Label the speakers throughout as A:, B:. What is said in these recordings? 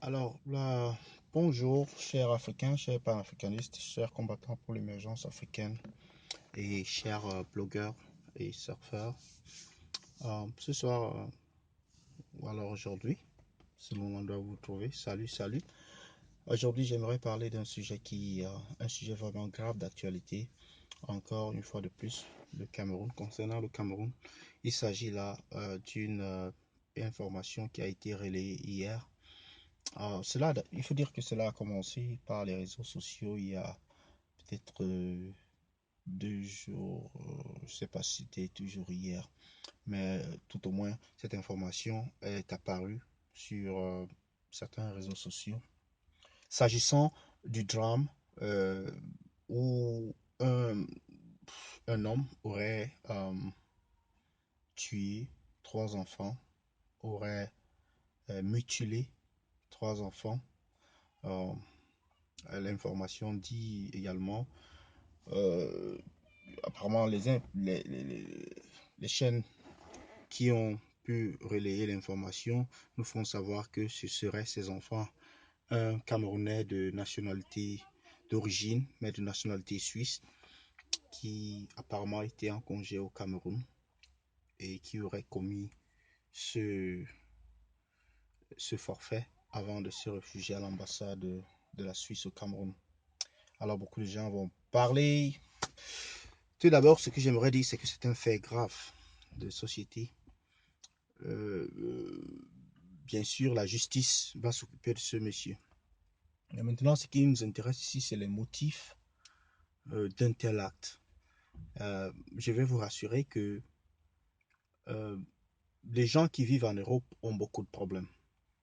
A: Alors, là, bonjour, chers Africains, chers panafricanistes, chers combattants pour l'émergence africaine et chers blogueurs et surfeurs. Ce soir, ou alors aujourd'hui, selon l'endroit où vous vous trouvez, salut. Aujourd'hui, j'aimerais parler d'un sujet un sujet vraiment grave d'actualité. Encore une fois de plus, le Cameroun. Concernant le Cameroun, il s'agit là d'une information qui a été relayée hier. Il faut dire que cela a commencé par les réseaux sociaux il y a peut-être 2 jours, je ne sais pas si c'était toujours hier, mais tout au moins cette information est apparue sur certains réseaux sociaux. S'agissant du drame euh, où un homme aurait tué 3 enfants, aurait mutilé 3 enfants. Euh, L'information dit également, euh, apparemment les chaînes qui ont pu relayer l'information nous font savoir que ce serait ces enfants, un Camerounais de nationalité d'origine, mais de nationalité suisse, qui apparemment était en congé au Cameroun et qui aurait commis ce, ce forfait avant de se réfugier à l'ambassade de la Suisse au Cameroun. Alors beaucoup de gens vont parler. Tout d'abord, ce que j'aimerais dire, c'est que c'est un fait grave de société. Euh, euh, Bien sûr, la justice va s'occuper de ce monsieur. Et maintenant, ce qui nous intéresse ici, c'est les motifs d'un tel acte. Je vais vous rassurer que euh, les gens qui vivent en Europe ont beaucoup de problèmes.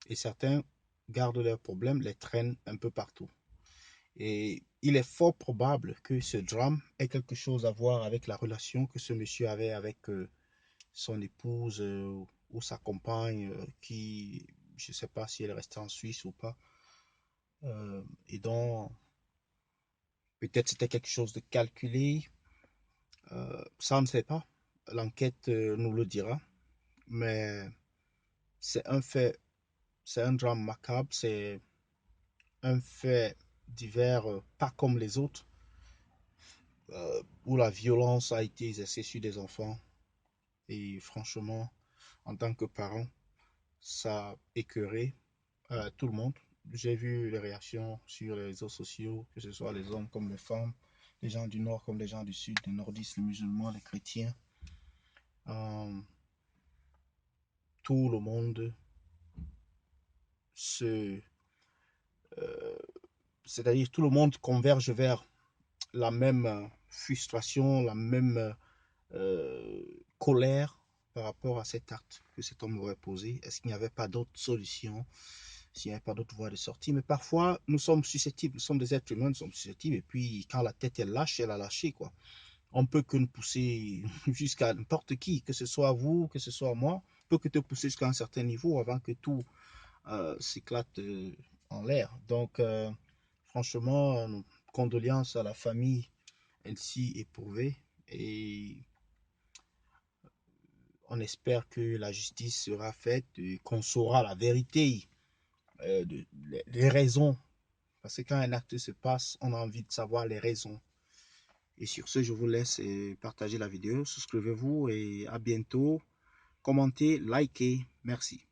A: Et certains gardent leurs problèmes, les traînent un peu partout. Et il est fort probable que ce drame ait quelque chose à voir avec la relation que ce monsieur avait avec son épouse ou sa compagne qui, je ne sais pas si elle est restée en Suisse ou pas. Et donc, peut-être c'était quelque chose de calculé. Ça, on ne sait pas. L'enquête nous le dira. Mais c'est un fait, c'est un drame macabre, c'est un fait divers pas comme les autres, où la violence a été exercée sur des enfants. Et franchement, en tant que parent, ça a écœuré tout le monde. J'ai vu les réactions sur les réseaux sociaux, que ce soit les hommes comme les femmes, les gens du Nord comme les gens du Sud, les nordistes, les musulmans, les chrétiens. Euh, Tout le monde se... euh, c'est-à-dire tout le monde converge vers la même frustration, la même euh, colère par rapport à cet acte que cet homme aurait posé. Est-ce qu'il n'y avait pas d'autre solution, s'il n'y avait pas d'autre voie de sortie? Mais parfois, nous sommes susceptibles, nous sommes des êtres humains, nous sommes susceptibles, et puis quand la tête est lâche, elle a lâché, quoi. On peut que nous pousser jusqu'à n'importe qui, que ce soit vous, que ce soit moi, on peut que te pousser jusqu'à un certain niveau avant que tout s'éclate en l'air. Donc, franchement, condoléances à la famille ainsi éprouvée, et on espère que la justice sera faite et qu'on saura la vérité, les raisons. Parce que quand un acte se passe, on a envie de savoir les raisons. Et sur ce, je vous laisse partager la vidéo. Souscrivez-vous et à bientôt. Commentez, likez. Merci.